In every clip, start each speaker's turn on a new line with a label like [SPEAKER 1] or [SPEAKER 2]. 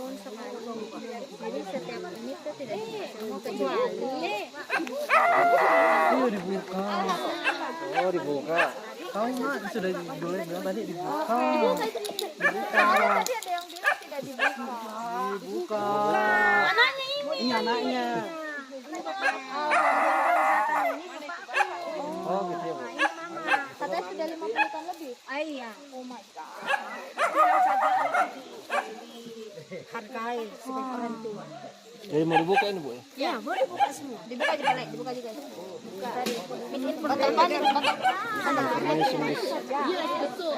[SPEAKER 1] tahun sekali. Jadi setiap menit itu tidak dibuka semua kecuali
[SPEAKER 2] Iya dibuka.
[SPEAKER 3] Oh, dibuka.
[SPEAKER 2] Tahu nggak sudah boleh bilang tadi dibuka.
[SPEAKER 1] dibuka. Tadi ada yang bilang tidak dibuka.
[SPEAKER 2] Dibuka.
[SPEAKER 1] Anaknya
[SPEAKER 2] Ini anaknya.
[SPEAKER 3] Oh, gitu ya, Bu.
[SPEAKER 1] Katanya sudah 50 tahun lebih. Iya. Oh my god. Hargai sebagai orang tua.
[SPEAKER 3] Jadi mau dibuka ini, Bu?
[SPEAKER 1] Ya, boleh buka semua. Dibuka juga, Lek. Dibuka juga. Buka. Bikin kotak-kotak.
[SPEAKER 4] Iya, betul.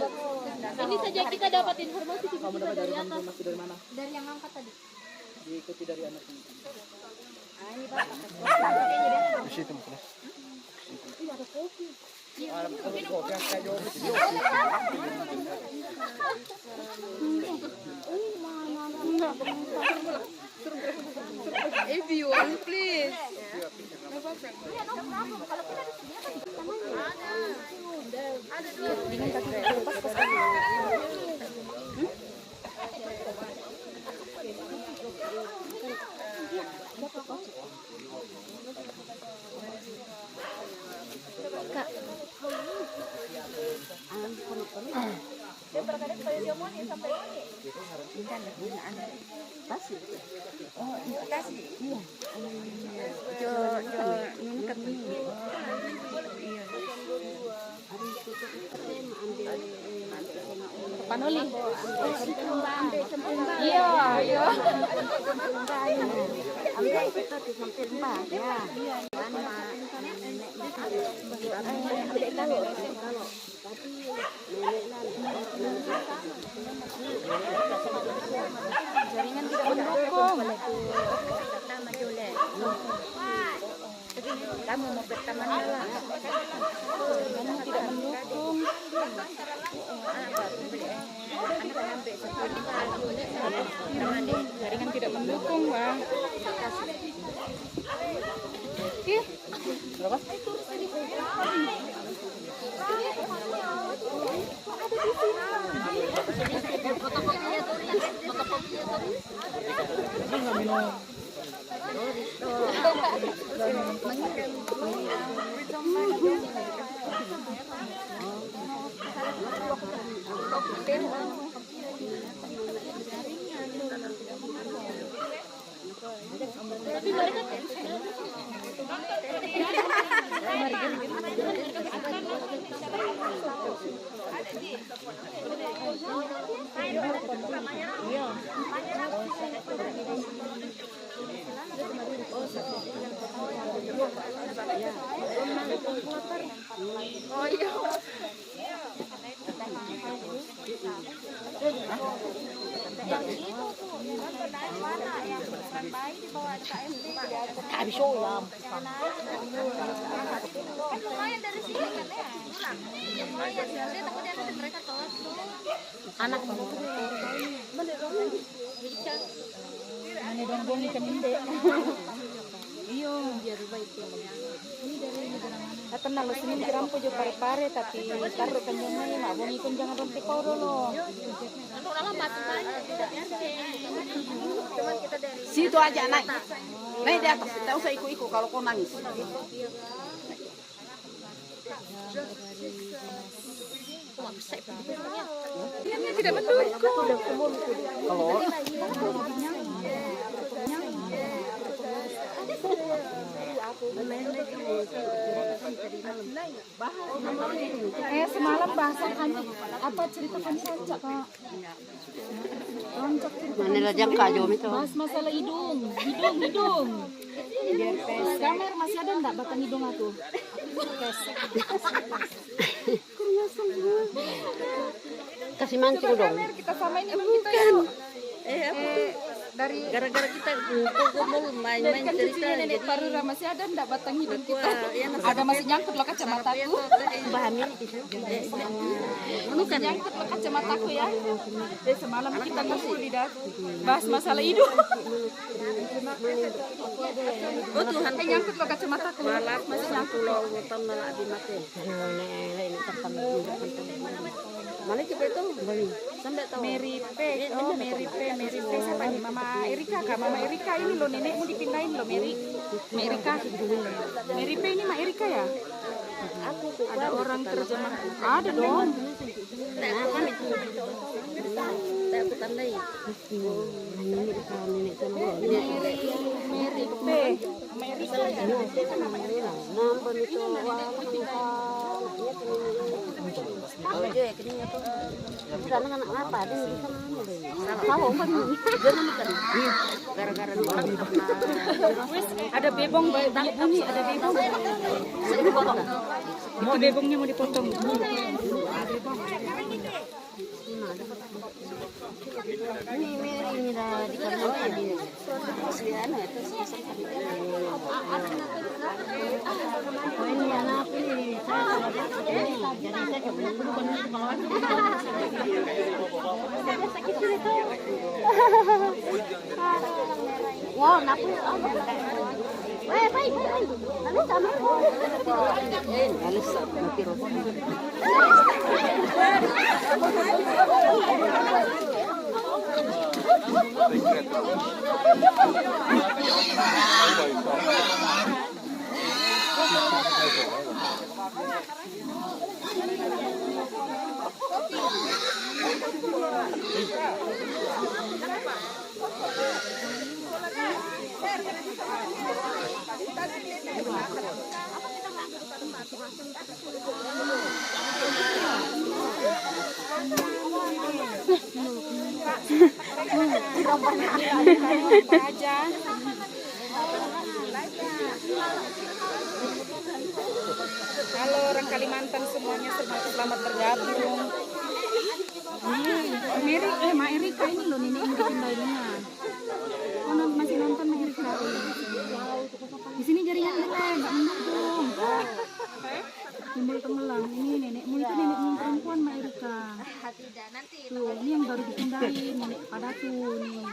[SPEAKER 4] Ini saja kita dapat informasi
[SPEAKER 2] Kamu dapat dari informasi dari mana?
[SPEAKER 1] Dari yang angkat tadi.
[SPEAKER 2] Diikuti dari anak ini.
[SPEAKER 1] Ini Pak.
[SPEAKER 3] Di situ, Bu.
[SPEAKER 4] If you want, please. Panoli. Iya, iya.
[SPEAKER 1] Ambil itu di samping Mbak ya. Jaringan tidak mendukung. Kamu mau berteman lah. Jaringan tidak mendukung.
[SPEAKER 4] Jaringan tidak mendukung, Bang. Ih,
[SPEAKER 2] Berapa? Ini nggak minum.
[SPEAKER 4] tapi mereka
[SPEAKER 1] Oh iya. Yang itu tuh, yang naik mana? Yang bukan bayi dibawa KMD.
[SPEAKER 2] Habis ya.
[SPEAKER 1] Kan lumayan dari sini kan ya. Lumayan sih. Dia takut dia nanti mereka telat tuh.
[SPEAKER 2] Anak mau. Mana dong boni keminde. Iyo, biar baik ya. Ini dari negara mana? Tenang lo sini kerampo jo pare-pare tapi taruh kanjongnya mak bongi kun jangan ronti kau dulu.
[SPEAKER 4] anu lama mati banyak tidak
[SPEAKER 1] Cuman kita dari
[SPEAKER 5] Situ aja naik. Naik di atas, tidak usah ikut-ikut kalau kau nangis.
[SPEAKER 4] tidak mendukung.
[SPEAKER 3] Kalau
[SPEAKER 2] Semalam bahasakan apa cerita kami rancak kak? Rancak cerita.
[SPEAKER 5] Mana lah jangka jom itu.
[SPEAKER 2] Bahas masalah hidung. Gambar masih ada enggak batang hidung aku?
[SPEAKER 5] Kasih mancing dong.
[SPEAKER 4] Kita sama ini bukan.
[SPEAKER 1] dari
[SPEAKER 5] Gara-gara kita kumpul main-main
[SPEAKER 4] Kan
[SPEAKER 5] cerita.
[SPEAKER 4] cucunya nenek Parura masih ada enggak batang hidung kita? Ada masih nyangkut loh kacamataku.
[SPEAKER 5] Bahannya
[SPEAKER 4] Masih nyangkut loh kacamataku ya. Semalam kita ngumpul di bahas masalah hidung.
[SPEAKER 5] Oh Tuhan,
[SPEAKER 4] Nyangkut loh kacamataku. Masih nyangkut.
[SPEAKER 5] pulau utama lah di mati. Ini tempat Mana coba itu? Bali. Sampai tahu.
[SPEAKER 2] Mary P. Oh, Mary P. Siapa nih? Mama Erika kah? Mama Erika ini loh, nenekmu dipindahin loh, Mary. Erika. Mary P ini Mak Erika ya? Ada orang terjemah. Ada dong.
[SPEAKER 5] Aku tandai.
[SPEAKER 2] Mary P. Mary P.
[SPEAKER 5] Nampak itu kalau dia kayaknya tuh bukan anak apa dia salah tahu kan jangan kan gara-gara
[SPEAKER 2] Ada bebong banyak bunyi, ada bebong.
[SPEAKER 5] ini potong
[SPEAKER 2] Itu bebongnya mau dipotong.
[SPEAKER 5] ini dah dikasih di siana itu ini anak ini jadi saya coba dulu wow naku baik lalu sama
[SPEAKER 2] aja. Halo orang Kalimantan semuanya, selamat bergabung. Mak Erika ini loh, nenek yang dipindahinnya. Oh, masih nonton Mak Erika? Di sini jaringan jelek, nggak mendukung. Timbul tenggelam. Ini nenekmu itu nenekmu perempuan Mak Erika. Tuh, ini yang baru dipindahin nenek padaku nih.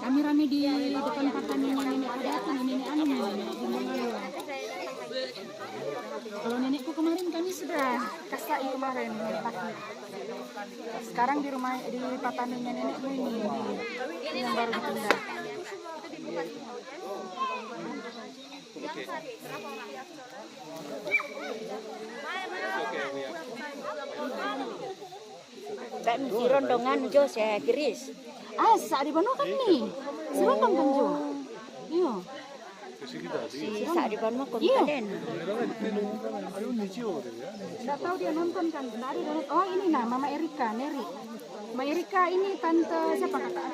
[SPEAKER 2] Kami rame di depan patannya nenek padaku, nenek anu nenek Bungalo. Kalau nenekku kemarin kami sudah kasai kemarin nenek pagi. Sekarang di rumah di patannya nenekmu ini yang baru dipindah.
[SPEAKER 5] Kan si rondongan Jo saya kiris.
[SPEAKER 2] Saat di Bano kan nih, serondong kan Jo. Iya.
[SPEAKER 5] Si saat di Bano kontalen.
[SPEAKER 2] Nggak tahu dia nonton kan? Dari oh ini nah Mama Erika, Neri. Mama Erika ini tante siapa kakak?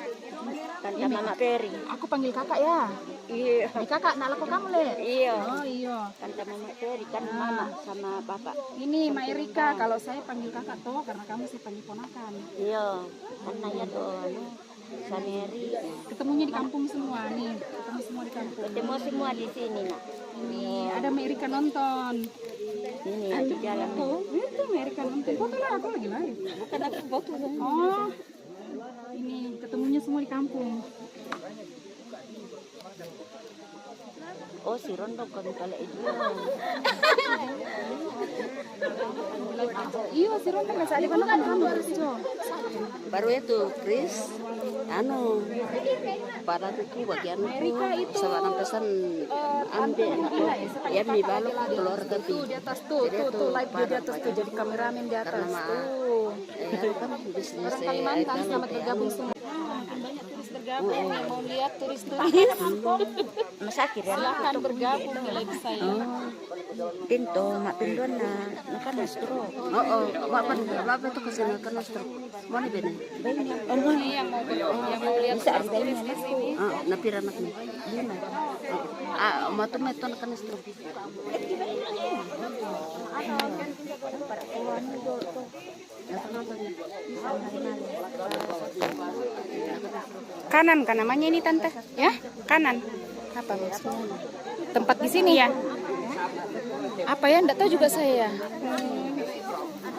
[SPEAKER 5] Tante Mama Peri.
[SPEAKER 2] Aku panggil kakak ya.
[SPEAKER 5] Iya.
[SPEAKER 2] Ini kakak, nak laku kamu le.
[SPEAKER 5] Iya.
[SPEAKER 2] Oh iya.
[SPEAKER 5] Tante Mama Peri kan mama sama bapak.
[SPEAKER 2] Ini Mama Erika, kalau saya panggil kakak toh karena kamu sih panggil ponakan.
[SPEAKER 5] Iya. Karena ya tuh Saneri.
[SPEAKER 2] Ketemunya di kampung semua nih, ketemu semua di kampung.
[SPEAKER 5] Ketemu semua di sini nak.
[SPEAKER 2] Ini ada Mama Erika nonton.
[SPEAKER 5] Ini di jalan.
[SPEAKER 2] Itu Mama Erika nonton. Foto lah, aku lagi live.
[SPEAKER 5] Bukan aku foto.
[SPEAKER 2] Oh. Ini ketemunya semua di kampung.
[SPEAKER 5] Oh si Rondo kan kalau itu.
[SPEAKER 2] Iya si Rondo nggak saat di mana kan kamu harus Jo.
[SPEAKER 5] Baru itu Chris. Anu. Para itu bagian itu. Sama pesan ambil ya mi balok keluarga
[SPEAKER 2] Tuh di atas tuh live dia di atas tuh jadi kameramen di atas tuh.
[SPEAKER 5] Kan bisnis
[SPEAKER 2] Orang Kalimantan selamat bergabung semua. Banyak turis bergabung yang mau lihat turis-turis.
[SPEAKER 5] Masa kira
[SPEAKER 2] Silakan bergabung di live saya.
[SPEAKER 5] Pinto, mak pintuan na kan nastro. Oh, mak itu kesana kan nastro. Mana bene?
[SPEAKER 2] Ini yang mau lihat turis di sini.
[SPEAKER 5] Napira anak ni. Lima. Matu meton kan nastro.
[SPEAKER 2] Kanan kan namanya ini tante, ya? Kanan. Apa maksudnya? Tempat di sini ya? Apa ya? Enggak tahu juga saya.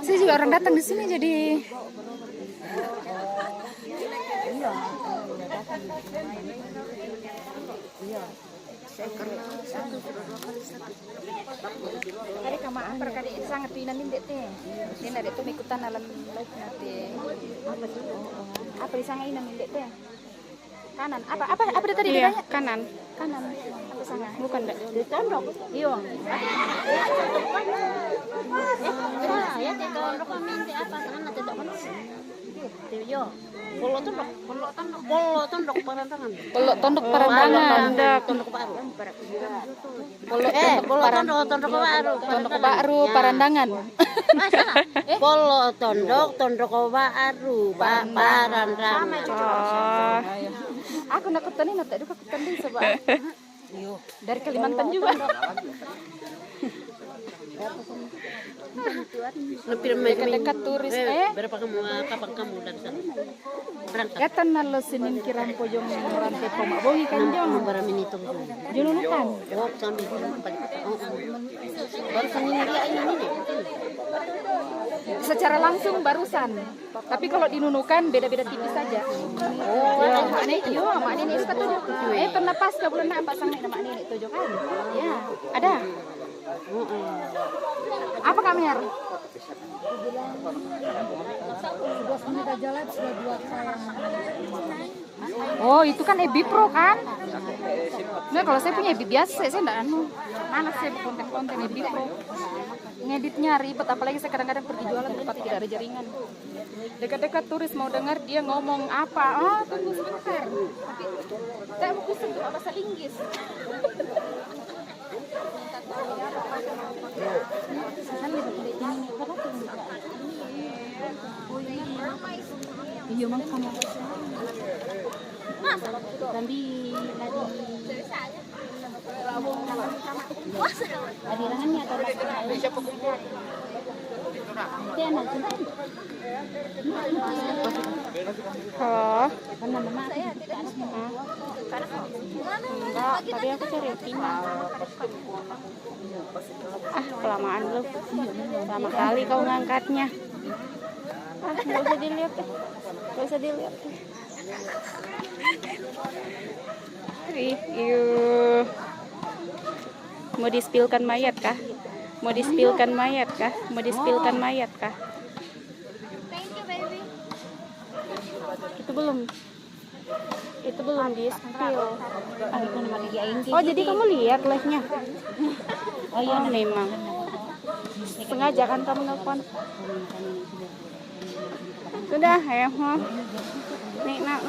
[SPEAKER 2] Saya juga orang datang di sini jadi. Kari kama apa kari sangat pinan ini teh. Ini ada tuh ikutan alam live nanti. Apa di sangat inan ini teh? Kanan. Apa tadi
[SPEAKER 4] Iya,
[SPEAKER 2] bedanya?
[SPEAKER 4] kanan.
[SPEAKER 2] Kanan. Apa sangat?
[SPEAKER 4] Bukan enggak?
[SPEAKER 5] Ditondok.
[SPEAKER 2] Iya.
[SPEAKER 5] Ya ditondok minta apa sana tidak kan. Yo. Polo tondok parantangan.
[SPEAKER 2] Pelok tondok parandangan.
[SPEAKER 5] Tondok baru.
[SPEAKER 2] Polo
[SPEAKER 5] Tondok baru.
[SPEAKER 2] tondok baru parandangan.
[SPEAKER 5] Polo tondok baru, parantangan.
[SPEAKER 4] Oh.
[SPEAKER 2] Aku nak kutani nak tak kutan di sebab. Dari Kalimantan juga. Dekat-dekat turis
[SPEAKER 5] Berapa kapan kamu dari sana? Berangkat.
[SPEAKER 2] Kata nalo sinin kiram pojong rantai pomak bongi kan jong.
[SPEAKER 5] Berapa menit itu?
[SPEAKER 2] Jununukan.
[SPEAKER 5] Oh, sambil baru ini dia ini nih.
[SPEAKER 2] Secara langsung barusan. Tapi kalau dinunukan beda-beda tipis saja.
[SPEAKER 5] Oh,
[SPEAKER 2] Ya, maknanya iyo, maknanya itu tujuh. Pernah pas ke bulan apa sangat nama ini tujuh kan? Ya, ada. Apa kamer? Oh, itu kan Ebi Pro kan? Nah, kalau saya punya Ebi biasa, saya enggak mana saya konten-konten Ebi Pro. Ngeditnya ribet, apalagi saya kadang-kadang pergi jualan tempat tidak ada jaringan. Dekat-dekat turis mau dengar dia ngomong apa? Oh, tunggu sebentar. Tapi saya mau pesen bahasa Inggris. Iya, mang kamu. Tapi adirangannya atau dia nanti
[SPEAKER 4] Halo.
[SPEAKER 2] enggak, tadi aku cari Tina.
[SPEAKER 4] Kelamaan lu. Lama kali kau ngangkatnya. Nggak usah dilihat deh. Nggak usah dilihat. Mau dispilkan mayat kah? Mau dispilkan mayat kah? Mau dispilkan mayat kah? Itu belum di spill. Oh, jadi kamu lihat live-nya? Oh iya, memang. Sengaja kan kamu nelfon? Sudah, ya. Nih, nak.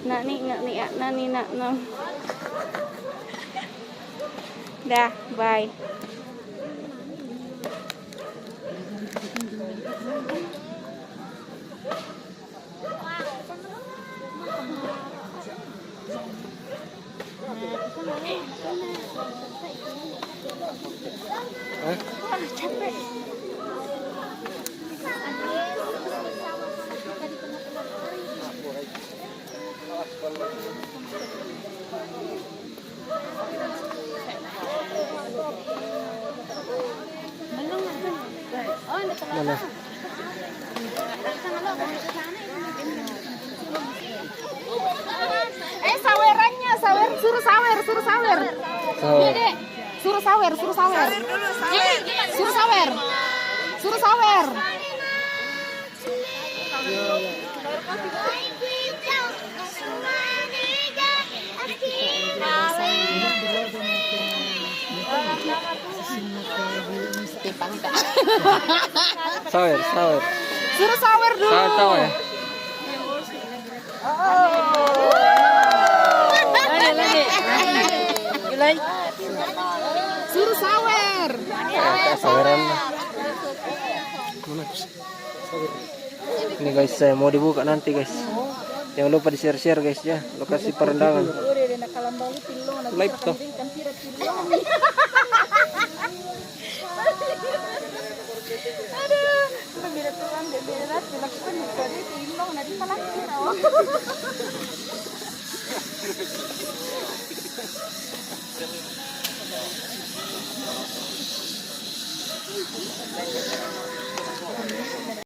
[SPEAKER 4] Nak nih, nak. Dah, bye.
[SPEAKER 2] Capek.
[SPEAKER 3] Mana?
[SPEAKER 2] Sawerannya, suruh sawer.
[SPEAKER 3] Sawer.
[SPEAKER 2] Dek, suruh sawer. Suruh sawer.
[SPEAKER 3] Sawer.
[SPEAKER 2] Suruh sawer dulu.
[SPEAKER 3] Sawer.
[SPEAKER 2] Lagi. Suruh sawer.
[SPEAKER 3] Saweran. Mana? Sawer. Ini guys, saya mau dibuka nanti guys. Jangan lupa di share guys ya, lokasi perendangan. Live toh.
[SPEAKER 2] Aduh.